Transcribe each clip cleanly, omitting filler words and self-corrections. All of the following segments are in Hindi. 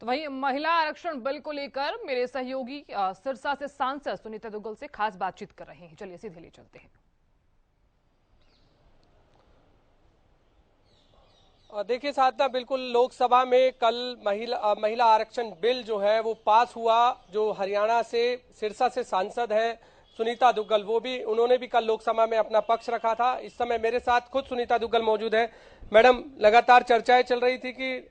तो वहीं महिला आरक्षण बिल को लेकर मेरे सहयोगी सिरसा से सांसद सुनीता दुग्गल से खास बातचीत कर रहे हैं। चलिए सीधे ले चलते हैं। देखिए साधना, बिल्कुल लोकसभा में कल महिला आरक्षण बिल जो है वो पास हुआ। जो हरियाणा से सिरसा से सांसद हैं सुनीता दुग्गल, उन्होंने भी कल लोकसभा में अपना पक्ष रखा था। इस समय मेरे साथ खुद सुनीता दुग्गल मौजूद है। मैडम, लगातार चर्चाएं चल रही थी कि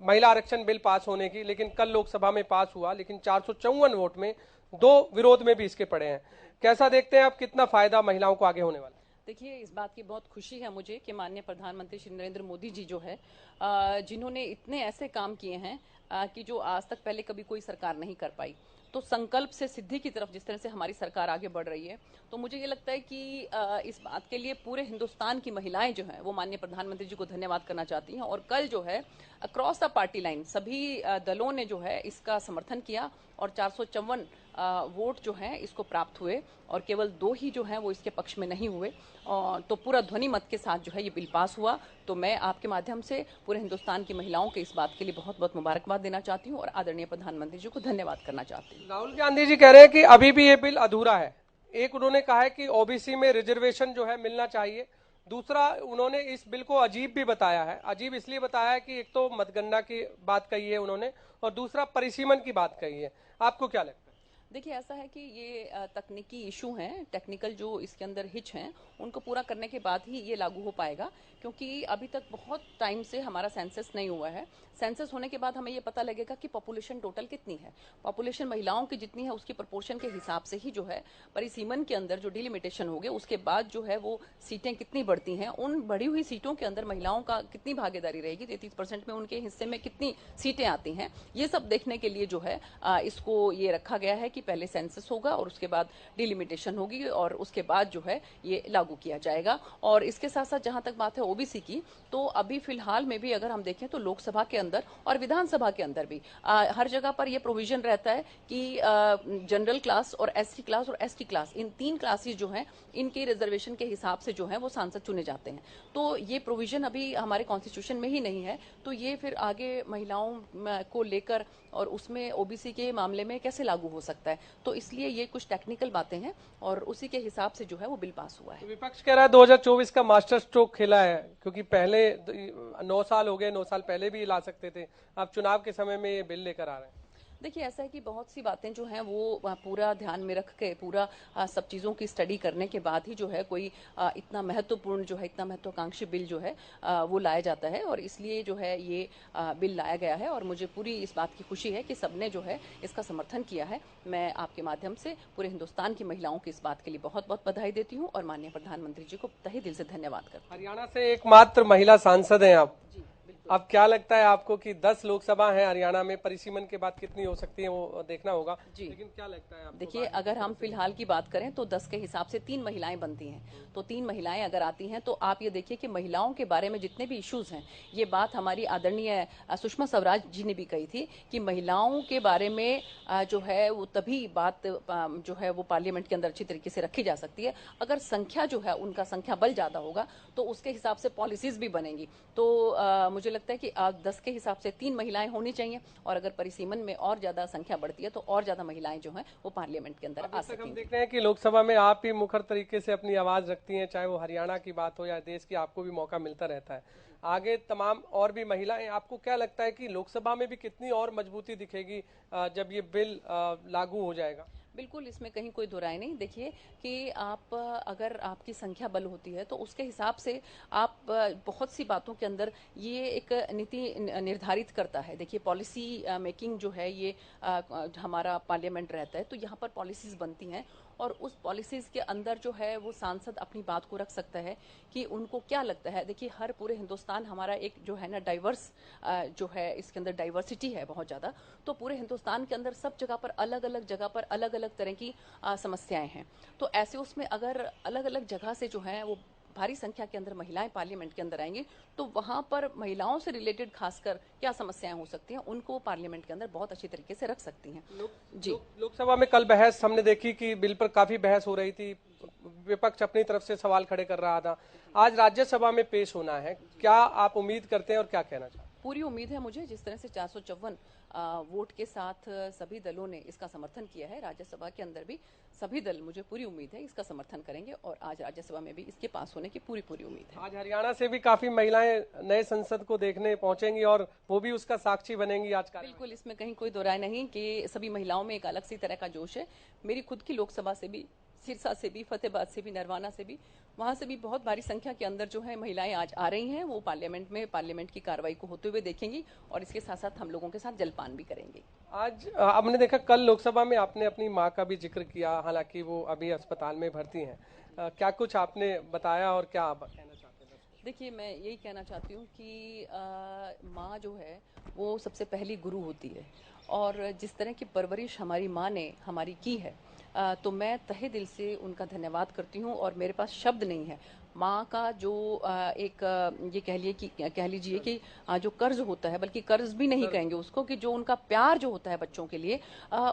महिला आरक्षण बिल पास होने की, लेकिन कल लोकसभा में पास हुआ, लेकिन 454 वोट में 2 विरोध में भी इसके पड़े हैं। कैसा देखते हैं आप, कितना फायदा महिलाओं को आगे होने वाला? देखिए, इस बात की बहुत खुशी है मुझे कि माननीय प्रधानमंत्री श्री नरेंद्र मोदी जी जो है जिन्होंने इतने ऐसे काम किए हैं कि जो आज तक पहले कभी कोई सरकार नहीं कर पाई। तो संकल्प से सिद्धि की तरफ जिस तरह से हमारी सरकार आगे बढ़ रही है, तो मुझे ये लगता है कि इस बात के लिए पूरे हिंदुस्तान की महिलाएं जो हैं वो माननीय प्रधानमंत्री जी को धन्यवाद करना चाहती हैं। और कल जो है अक्रॉस द पार्टी लाइन सभी दलों ने जो है इसका समर्थन किया और 454 वोट जो हैं इसको प्राप्त हुए और केवल 2 ही जो हैं वो इसके पक्ष में नहीं हुए। तो पूरा ध्वनि मत के साथ जो है ये बिल पास हुआ। तो मैं आपके माध्यम से पूरे हिंदुस्तान की महिलाओं के इस बात के लिए बहुत बहुत मुबारकबाद देना चाहती हूँ और आदरणीय प्रधानमंत्री जी को धन्यवाद करना चाहती हूँ। राहुल गांधी जी कह रहे हैं कि अभी भी ये बिल अधूरा है। एक उन्होंने कहा है कि ओबीसी में रिजर्वेशन जो है मिलना चाहिए। दूसरा, उन्होंने इस बिल को अजीब भी बताया है। अजीब इसलिए बताया है कि एक तो मतगणना की बात कही है उन्होंने, और दूसरा परिसीमन की बात कही है। आपको क्या लगता है? देखिए, ऐसा है कि ये तकनीकी इशू हैं, टेक्निकल जो इसके अंदर हिच हैं उनको पूरा करने के बाद ही ये लागू हो पाएगा, क्योंकि अभी तक बहुत टाइम से हमारा सेंसस नहीं हुआ है। सेंसस होने के बाद हमें ये पता लगेगा कि पॉपुलेशन टोटल कितनी है। पॉपुलेशन महिलाओं की जितनी है उसकी प्रोपोर्शन के हिसाब से ही जो है परिसीमन के अंदर जो डिलिमिटेशन हो गया उसके बाद जो है वो सीटें कितनी बढ़ती हैं, उन बढ़ी हुई सीटों के अंदर महिलाओं का कितनी भागीदारी रहेगी, 33% में उनके हिस्से में कितनी सीटें आती हैं, ये सब देखने के लिए जो है इसको ये रखा गया है कि पहले सेंसस होगा और उसके बाद डिलिमिटेशन होगी और उसके बाद जो है ये लागू किया जाएगा। और इसके साथ साथ जहां तक बात है ओबीसी की, तो अभी फिलहाल में भी अगर हम देखें तो लोकसभा के अंदर और विधानसभा के अंदर भी हर जगह पर यह प्रोविजन रहता है कि जनरल क्लास और एससी क्लास और एसटी क्लास, इन 3 क्लासेस जो हैं इनके रिजर्वेशन के हिसाब से जो है वो सांसद चुने जाते हैं। तो ये प्रोविजन अभी हमारे कॉन्स्टिट्यूशन में ही नहीं है। तो ये फिर आगे महिलाओं को लेकर और उसमें ओबीसी के मामले में कैसे लागू हो सकता है, तो इसलिए ये कुछ टेक्निकल बातें हैं और उसी के हिसाब से जो है वो बिल पास हुआ है। विपक्ष कह रहा है 2024 का मास्टर स्ट्रोक खेला है, क्योंकि पहले 9 साल हो गए, 9 साल पहले भी ला सकते थे, आप चुनाव के समय में ये बिल लेकर आ रहे हैं। देखिए, ऐसा है कि बहुत सी बातें जो हैं वो पूरा ध्यान में रख के पूरा सब चीज़ों की स्टडी करने के बाद ही जो है कोई इतना महत्वपूर्ण जो है, इतना महत्वाकांक्षी बिल जो है वो लाया जाता है और इसलिए जो है ये बिल लाया गया है। और मुझे पूरी इस बात की खुशी है कि सबने जो है इसका समर्थन किया है। मैं आपके माध्यम से पूरे हिंदुस्तान की महिलाओं की इस बात के लिए बहुत बहुत बधाई देती हूँ और माननीय प्रधानमंत्री जी को तहे दिल से धन्यवाद करती हूँ। हरियाणा से एकमात्र महिला सांसद हैं आप। अब क्या लगता है आपको कि 10 लोकसभा है हरियाणा में, परिसीमन के बाद कितनी हो सकती है वो देखना होगा जी, लेकिन क्या लगता है आपको? देखिए, अगर हम फिलहाल की बात करें तो 10 के हिसाब से 3 महिलाएं बनती हैं। तो 3 महिलाएं अगर आती हैं तो आप ये देखिए कि महिलाओं के बारे में जितने भी इश्यूज हैं, ये बात हमारी आदरणीय सुषमा स्वराज जी ने भी कही थी कि महिलाओं के बारे में जो है वो तभी बात जो है वो पार्लियामेंट के अंदर अच्छी तरीके से रखी जा सकती है अगर संख्या जो है उनका संख्या बल ज्यादा होगा, तो उसके हिसाब से पॉलिसीज भी बनेंगी। तो मुझे लगता है कि 10 के हिसाब से 3 महिलाएं होनी चाहिए और अगर परिसीमन में और ज्यादा संख्या बढ़ती है तो और ज्यादा महिलाएं जो हैं वो पार्लियामेंट के अंदर आ सकती हैं। हम देख रहे हैं कि लोकसभा में आप भी मुखर तरीके से अपनी आवाज रखती हैं, चाहे वो हरियाणा की बात हो या देश की, आपको भी मौका मिलता रहता है। आगे तमाम और भी महिलाएं, आपको क्या लगता है कि लोकसभा में भी कितनी और मजबूती दिखेगी जब ये बिल लागू हो जाएगा? बिल्कुल, इसमें कहीं कोई दो राय नहीं। देखिए कि आप अगर आपकी संख्या बल होती है तो उसके हिसाब से आप बहुत सी बातों के अंदर ये एक नीति निर्धारित करता है। देखिए, पॉलिसी मेकिंग जो है ये हमारा पार्लियामेंट रहता है, तो यहाँ पर पॉलिसीज बनती हैं और उस पॉलिसीज के अंदर जो है वो सांसद अपनी बात को रख सकता है कि उनको क्या लगता है। देखिए, हर पूरे हिंदुस्तान हमारा एक जो है ना डाइवर्स जो है, इसके अंदर डाइवर्सिटी है बहुत ज़्यादा। तो पूरे हिंदुस्तान के अंदर सब जगह पर अलग अलग जगह पर अलग अलग तरह की समस्याएं हैं। तो ऐसे उसमें अगर अलग अलग जगह से जो है वो भारी संख्या के अंदर महिलाएं पार्लियामेंट के अंदर आएंगी, तो वहां पर महिलाओं से रिलेटेड खासकर क्या समस्याएं हो सकती हैं उनको पार्लियामेंट के अंदर बहुत अच्छी तरीके से रख सकती हैं। जी, लोकसभा में कल बहस हमने देखी कि बिल पर काफी बहस हो रही थी, विपक्ष अपनी तरफ से सवाल खड़े कर रहा था। आज राज्यसभा में पेश होना है, क्या आप उम्मीद करते हैं और क्या कहना चाहते हैं? पूरी उम्मीद है मुझे, जिस तरह से 454 वोट के साथ सभी दलों ने इसका समर्थन किया है राज्यसभा के अंदर भी, सभी दल, मुझे पूरी उम्मीद है इसका समर्थन करेंगे और आज राज्यसभा में भी इसके पास होने की पूरी उम्मीद है। आज हरियाणा से भी काफी महिलाएं नए संसद को देखने पहुंचेंगी और वो भी उसका साक्षी बनेंगी आज का। बिल्कुल, इसमें कहीं कोई दो राय नहीं कि सभी महिलाओं में एक अलग सी तरह का जोश है। मेरी खुद की लोकसभा से भी, सिरसा से भी, फतेहाबाद से भी, नरवाना से भी, वहां से भी बहुत भारी संख्या के अंदर जो है महिलाएं आज आ रही हैं। वो पार्लियामेंट की कार्रवाई को होते हुए देखेंगी और इसके साथ साथ हम लोगों के साथ जलपान भी करेंगे। आज हमने देखा कल लोकसभा में आपने अपनी मां का भी जिक्र किया, हालांकि वो अभी अस्पताल में भर्ती हैं। क्या कुछ आपने बताया और क्या आप कहना चाहते हैं? देखिए, मैं यही कहना चाहती हूँ कि माँ जो है वो सबसे पहली गुरु होती है और जिस तरह की परवरिश हमारी माँ ने हमारी की है, तो मैं तहे दिल से उनका धन्यवाद करती हूँ और मेरे पास शब्द नहीं है। माँ का जो ये कह लीजिए कि जो कर्ज होता है, बल्कि कर्ज भी नहीं कहेंगे उसको, कि जो उनका प्यार जो होता है बच्चों के लिए,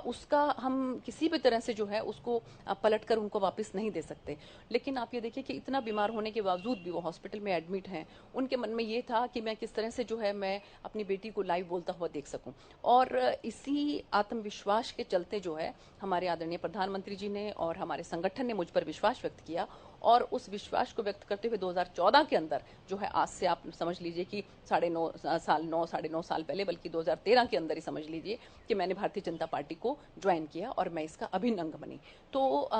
उसका हम किसी भी तरह से जो है उसको पलट कर उनको वापस नहीं दे सकते। लेकिन आप ये देखिए कि इतना बीमार होने के बावजूद भी वो हॉस्पिटल में एडमिट हैं। उनके मन में ये था कि मैं किस तरह से जो है मैं अपनी बेटी को लाइव बोलता हुआ देख सकूं, और इसी आत्मविश्वास के चलते जो है हमारे आदरणीय प्रधानमंत्री जी ने और हमारे संगठन ने मुझ पर विश्वास व्यक्त किया, और उस विश्वास को व्यक्त करते हुए 2014 के अंदर जो है, आज से आप समझ लीजिए कि साढ़े नौ साल पहले, बल्कि 2013 के अंदर ही समझ लीजिए कि मैंने भारतीय जनता पार्टी को ज्वाइन किया और मैं इसका अभिन्न अंग बनी। तो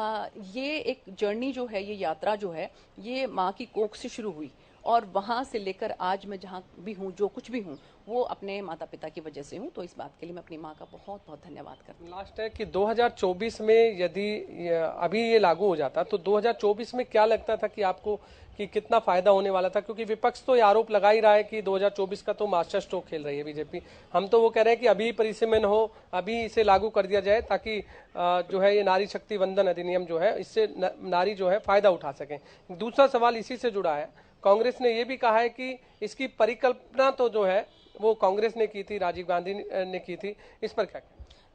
ये एक जर्नी जो है, ये यात्रा जो है, ये माँ की कोख से शुरू हुई और वहां से लेकर आज मैं जहां भी हूं, जो कुछ भी हूं, वो अपने माता पिता की वजह से हूं। तो इस बात के लिए मैं अपनी माँ का बहुत बहुत धन्यवाद करती हूँ। लास्ट है कि 2024 में यदि अभी ये लागू हो जाता तो 2024 में क्या लगता था कि आपको कि कितना फायदा होने वाला था? क्योंकि विपक्ष तो ये आरोप लगा ही रहा है कि 2024 का तो मास्टर स्ट्रोक खेल रही है बीजेपी। हम तो वो कह रहे हैं कि अभी परिसीमन हो, अभी इसे लागू कर दिया जाए ताकि जो है ये नारी शक्ति वंदन अधिनियम जो है, इससे नारी जो है फायदा उठा सके। दूसरा सवाल इसी से जुड़ा है, कांग्रेस ने ये भी कहा है कि इसकी परिकल्पना तो जो है वो कांग्रेस ने की थी, राजीव गांधी ने की थी, इस पर क्या?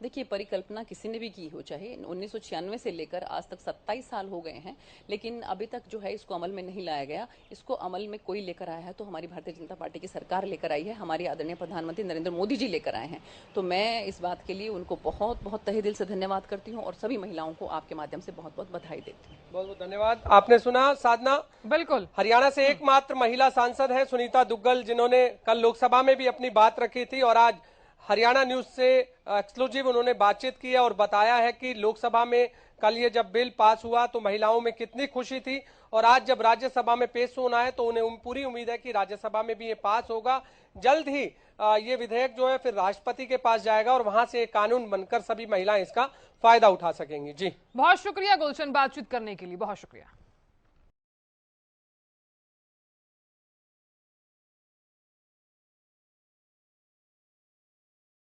देखिए, परिकल्पना किसी ने भी की हो, चाहे 1996 से लेकर आज तक 27 साल हो गए हैं, लेकिन अभी तक जो है इसको अमल में नहीं लाया गया। इसको अमल में कोई लेकर आया है तो हमारी भारतीय जनता पार्टी की सरकार लेकर आई है, हमारे आदरणीय प्रधानमंत्री नरेंद्र मोदी जी लेकर आए हैं। तो मैं इस बात के लिए उनको बहुत बहुत तहे दिल से धन्यवाद करती हूँ और सभी महिलाओं को आपके माध्यम से बहुत बहुत बधाई देती हूँ। बहुत बहुत धन्यवाद। आपने सुना साधना, बिल्कुल, हरियाणा से एकमात्र महिला सांसद है सुनीता दुग्गल, जिन्होंने कल लोकसभा में भी अपनी बात रखी थी और आज हरियाणा न्यूज से एक्सक्लूसिव उन्होंने बातचीत की है और बताया है कि लोकसभा में कल ये जब बिल पास हुआ तो महिलाओं में कितनी खुशी थी, और आज जब राज्यसभा में पेश होना है तो उन्हें पूरी उम्मीद है कि राज्यसभा में भी ये पास होगा। जल्द ही ये विधेयक जो है फिर राष्ट्रपति के पास जाएगा और वहां से एक कानून बनकर सभी महिलाएं इसका फायदा उठा सकेंगी। जी, बहुत शुक्रिया गुलशन, बातचीत करने के लिए बहुत शुक्रिया।